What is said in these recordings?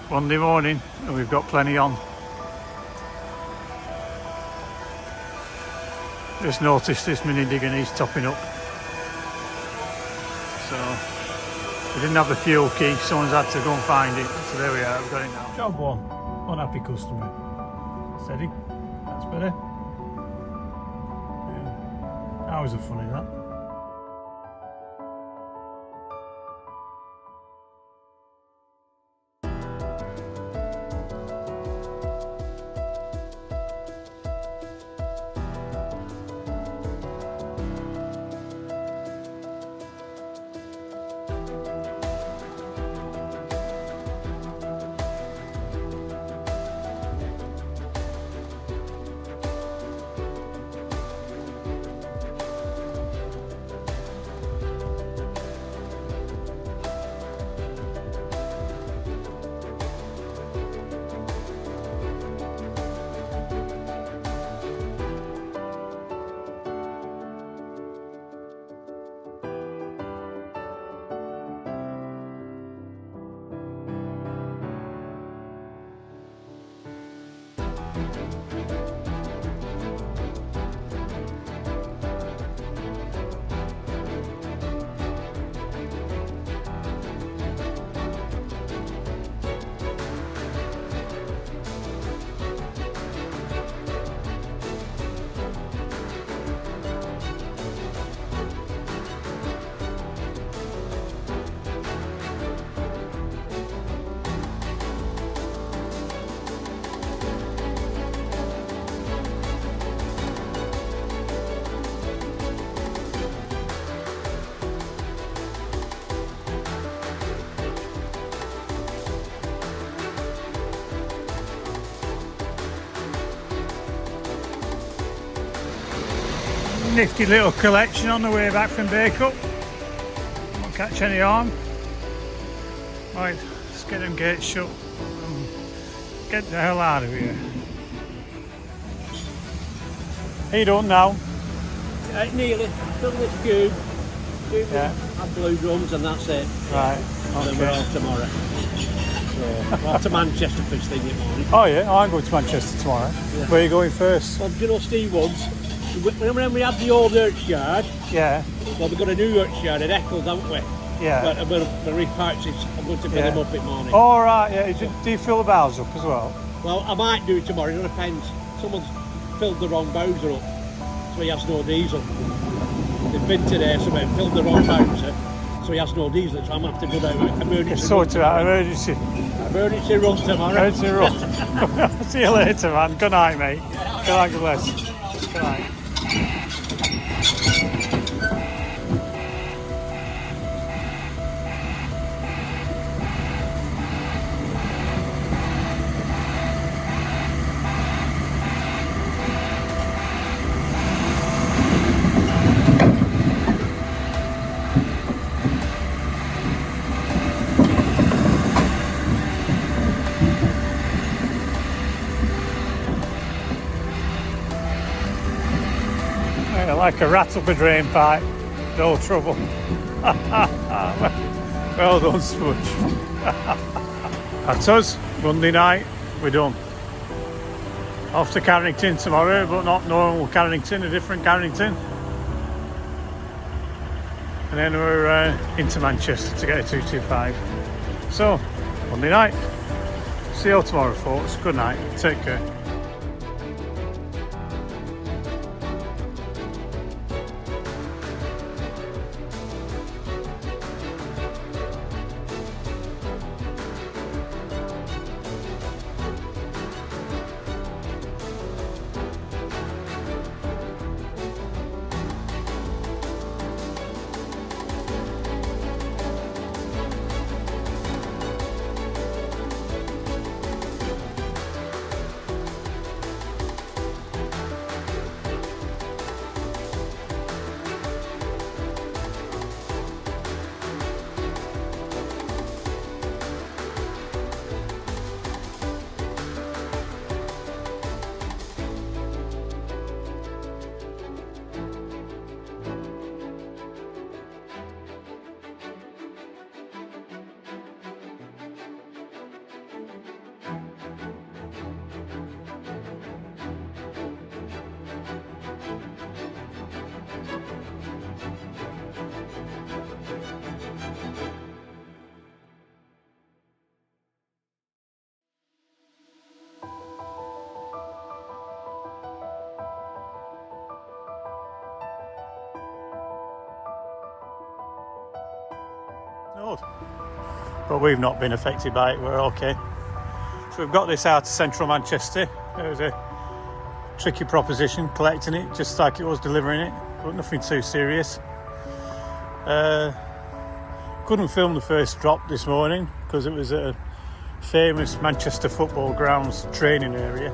Monday morning and we've got plenty on. Just noticed this mini digger needs topping up. So we didn't have the fuel key, someone's had to go and find it. So there we are, we've got it now. Job one, unhappy customer. Steady, that's better. Yeah. Hours of fun in that. Nifty little collection on the way back from Bake Up. Won't catch any harm. Right, let's get them gates shut and get the hell out of here. How you doing now? Nearly. Fill this cube. Yeah. And blue drums and that's it. Right, And then we're off tomorrow. So, we're off to Manchester first thing in the morning. Oh yeah, I'm going to Manchester tomorrow. Yeah. Where are you going first? Well, do you know Steve Woods? Remember when we had the old Yorkshire yard? Yeah. Well, we've got a new Yorkshire yard at Eccles, haven't we? Yeah. But we're repurchased. I'm going to fill them up in the morning. All right, yeah. Do you fill the bows up as well? Well, I might do it tomorrow, it depends. Someone's filled the wrong Bowser up, so he has no diesel. They've been today, so they filled the wrong Bowser, so he has no diesel, so I'm going to have to go down emergency Sort it out, emergency run tomorrow. Emergency run. See you later, man. Good night, mate. Good night, God bless. Good night. Like a rat up a drain pipe, no trouble. Well done, Smudge. That's us, Monday night, we're done. Off to Carrington tomorrow, but not normal Carrington, a different Carrington. And then we're into Manchester to get a 225. So, Monday night. See you all tomorrow, folks. Good night. Take care. but we've not been affected by it, we're okay. So we've got this out of central Manchester. It was a tricky proposition collecting it, just like it was delivering it, but nothing too serious. Couldn't film the first drop this morning because it was at a famous Manchester football grounds training area,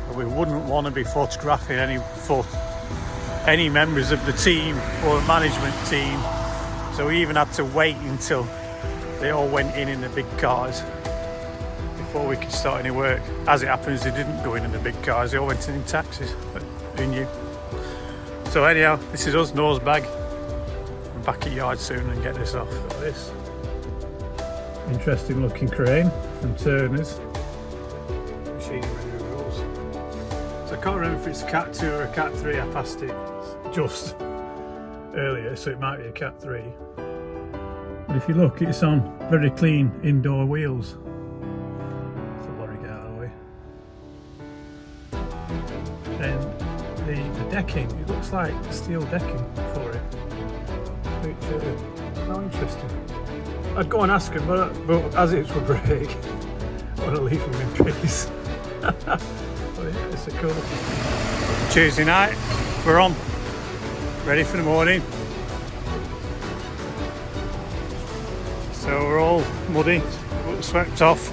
and we wouldn't want to be photographing any members of the team or management team, so we even had to wait until they all went in the big cars before we could start any work. As it happens, they didn't go in the big cars, they all went in taxis, but who knew? So anyhow, this is us, nose bag. I'm back at yard soon and get this off. Look at this interesting looking crane from Turner's. Machinery rules. So I can't remember if it's a Cat 2 or a Cat 3. I passed it just earlier, so it might be a Cat 3. But if you look, it's on very clean indoor wheels. It's a lorry, get out of the way. Then the decking, it looks like steel decking for it, which how interesting. I'd go and ask him, but as it's for break, I want to leave him in peace. But yeah, it's a cool. Tuesday night, we're on, ready for the morning. So we're all muddy, swept off.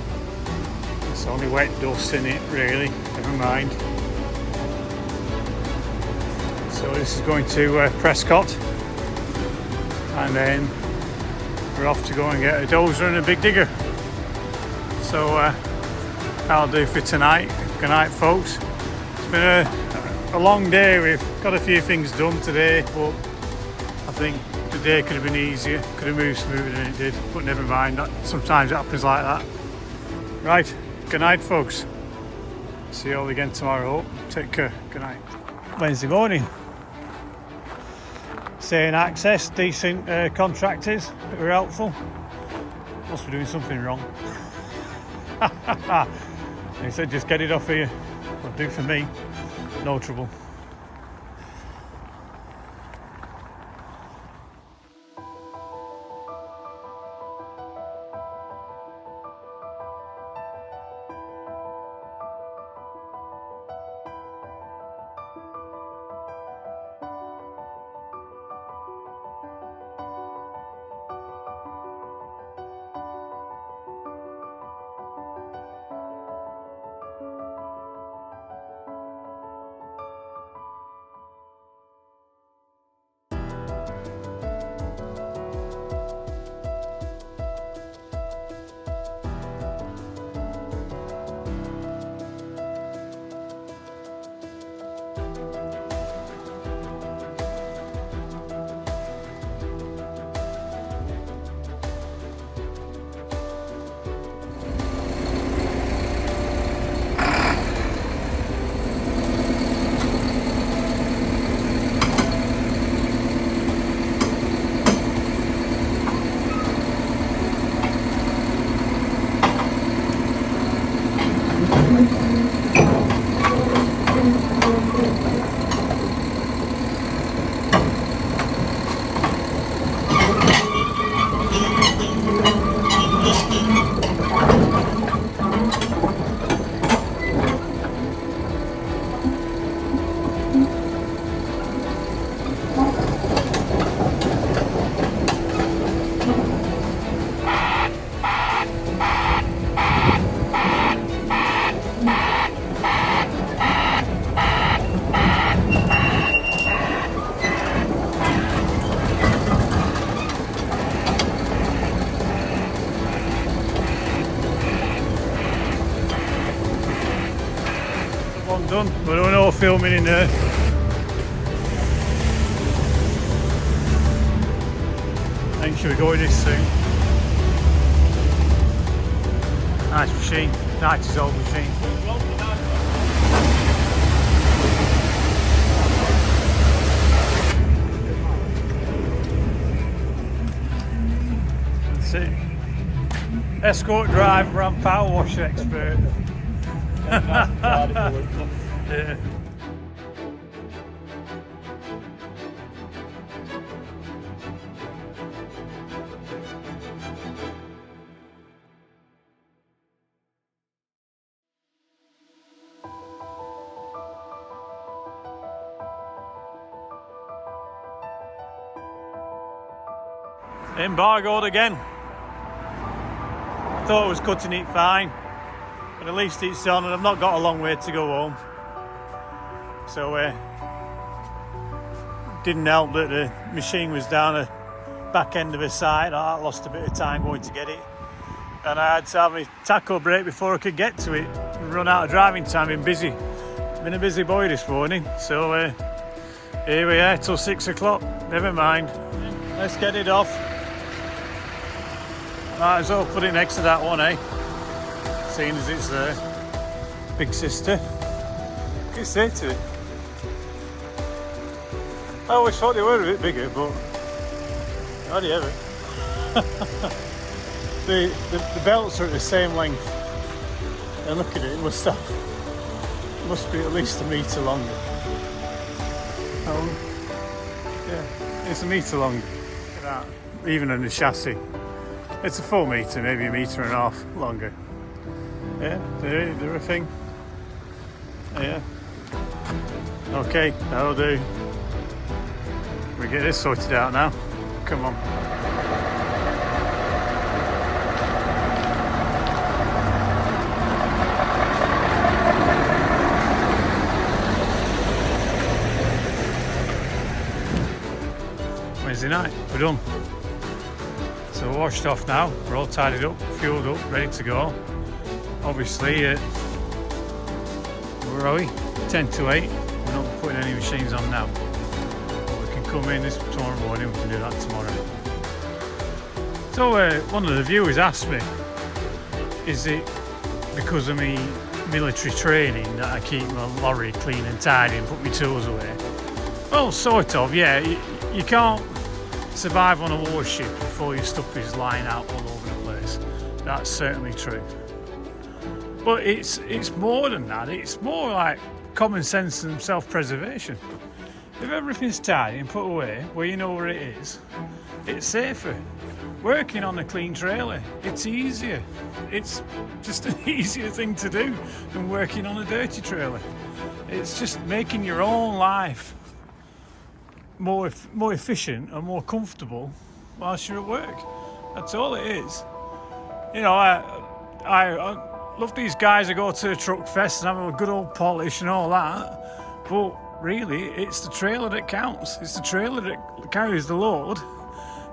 It's only wet dust in it, really, never mind. So this is going to Prescott, and then we're off to go and get a dozer and a big digger. So that'll do for tonight. Good night, folks. It's been a long day. We've got a few things done today, but I think the day could have been easier, could have moved smoother than it did, but never mind, sometimes it happens like that. Right, good night, folks. See you all again tomorrow. Take care. Good night. Wednesday morning. Saying access, decent contractors that were helpful. Must be doing something wrong. He said just get it off here. Will do for me. No trouble. Done. We're doing all filming in there. I think should we go in this soon? Nice machine, nice old machine. That's it. Escort driver and power washer expert. Yeah. Embargoed again. I thought I was cutting it fine, but at least it's on and I've not got a long way to go home. So didn't help that the machine was down the back end of a site. I lost a bit of time going to get it, and I had to have a taco break before I could get to it. Run out of driving time. Been a busy boy this morning. So here we are till 6 o'clock. Never mind. Let's get it off. Might as well put it next to that one, eh? Seeing as it's there. Big sister. What can you say to it? I always thought they were a bit bigger, but how do you ever? the belts are at the same length. And look at it, it must be at least a metre longer. Oh, yeah, it's a metre long. Look at that. Even on the chassis. It's a full metre, maybe a metre and a half longer. Yeah, they're a thing. Yeah. Okay, that'll do. We get this sorted out now. Come on. Wednesday night, we're done. So we're washed off now, we're all tidied up, fueled up, ready to go. Obviously, where are we? 10 to 8, we're not putting any machines on now. But we can come in this tomorrow morning, we can do that tomorrow. So one of the viewers asked me, is it because of me military training that I keep my lorry clean and tidy and put my tools away? Well, sort of, yeah. You can't survive on a warship if all your stuff is lying out all over the place. That's certainly true. But it's more than that. It's more like common sense and self-preservation. If everything's tidy and put away where you know where it is, it's safer. Working on a clean trailer, it's easier. It's just an easier thing to do than working on a dirty trailer. It's just making your own life more efficient and more comfortable whilst you're at work. That's all it is. You know, I love these guys that go to the truck fest and have a good old polish and all that, but really it's the trailer that counts. It's the trailer that carries the load.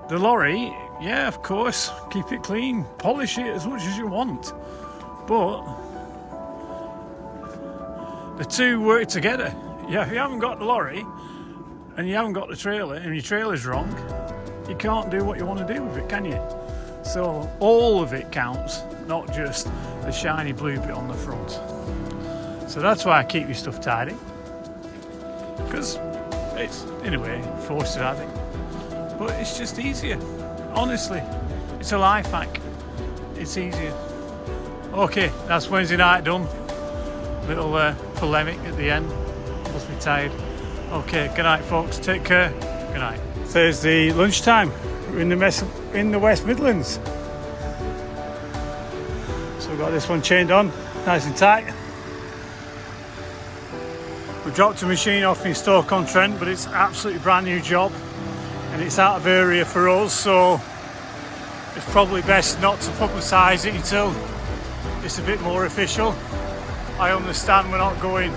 The lorry, yeah, of course, keep it clean, polish it as much as you want, but the two work together. Yeah, if you haven't got the lorry and you haven't got the trailer and your trailer's wrong, you can't do what you want to do with it, can you? So all of it counts, not just the shiny blue bit on the front. So that's why I keep your stuff tidy, because it's, in a way, forced to have it. But it's just easier. Honestly, it's a life hack. It's easier. Okay, that's Wednesday night done. Little polemic at the end. Must be tired. Okay, good night, folks. Take care. Good night. Thursday lunchtime. We're in the West Midlands. So we've got this one chained on, nice and tight. We dropped a machine off in Stoke-on-Trent, but it's an absolutely brand new job and it's out of area for us, so it's probably best not to publicise it until it's a bit more official. I understand we're not going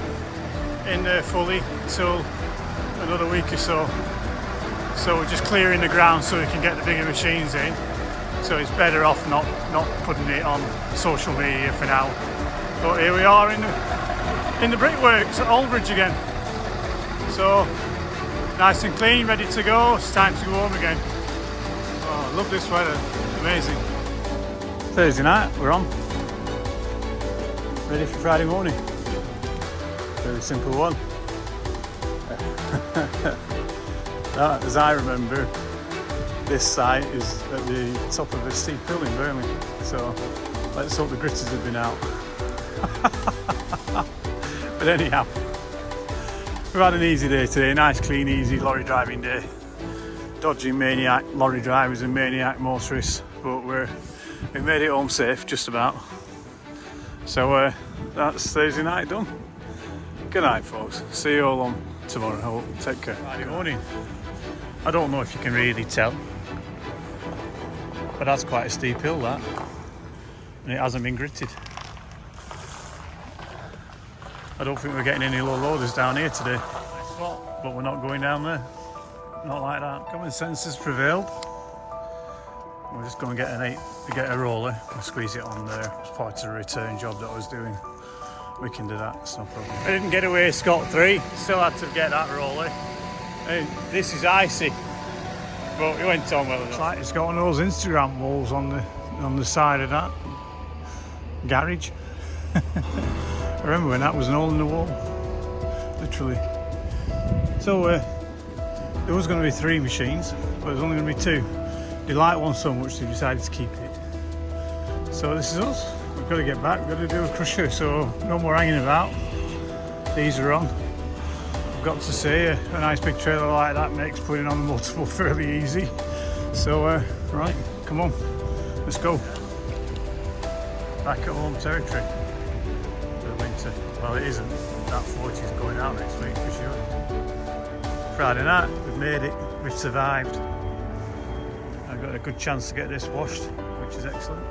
in there fully until another week or so. So we're just clearing the ground so we can get the bigger machines in. So it's better off not putting it on social media for now. But here we are in the brickworks at Aldridge again. So nice and clean, ready to go. It's time to go home again. Oh, I love this weather, amazing. Thursday night, we're on. Ready for Friday morning. Very simple one. That, as I remember, this site is at the top of a steep hill in Burnley. So let's hope the gritters have been out. But anyhow, we've had an easy day today. Nice, clean, easy lorry driving day. Dodging maniac lorry drivers and maniac motorists, but we made it home safe, just about. So that's Thursday night done. Good night, folks. See you all on tomorrow. Take care. Friday morning. I don't know if you can really tell, But that's quite a steep hill, that. And it hasn't been gritted. I don't think we're getting any low loaders down here today. But we're not going down there. Not like that. Common sense has prevailed. We're just going to get a roller and squeeze it on there. It's part of the return job that I was doing. We can do that, it's no problem. I didn't get away scot-free. Still had to get that roller. And this is icy. But it went on well enough. It's like it's got one of those Instagram walls on the side of that garage. I remember when that was an hole in the wall, literally. So there was going to be 3 machines, but there's only going to be 2. They liked one so much they decided to keep it. So this is us. We've got to get back. We've got to do a crusher. So no more hanging about. These are on. I've got to say, a nice big trailer like that makes putting on the multiple fairly easy. So right, come on, let's go. Back at home territory. Winter. Well, it isn't. That 40 is going out next week for sure. Friday night, we've made it. We've survived. I've got a good chance to get this washed, which is excellent.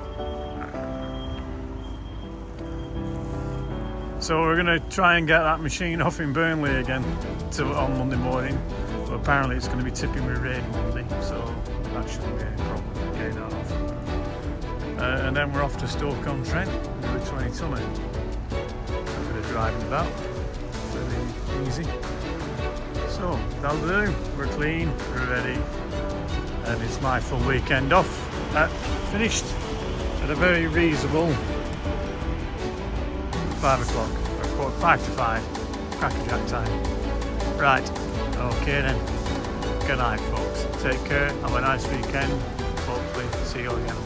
So we're going to try and get that machine off in Burnley again on Monday morning. But apparently it's going to be tipping with rain Monday, so that shouldn't be any problem getting that off. And then we're off to Stoke-on-Trent with a 20 tonner. Driving about, really easy. So that'll do. We're clean, we're ready, and it's my full weekend off. Finished at a very reasonable 5 o'clock, or 5 to 5, crackerjack time. Right, okay then. Good night, folks. Take care. Have a nice weekend. Hopefully see you again.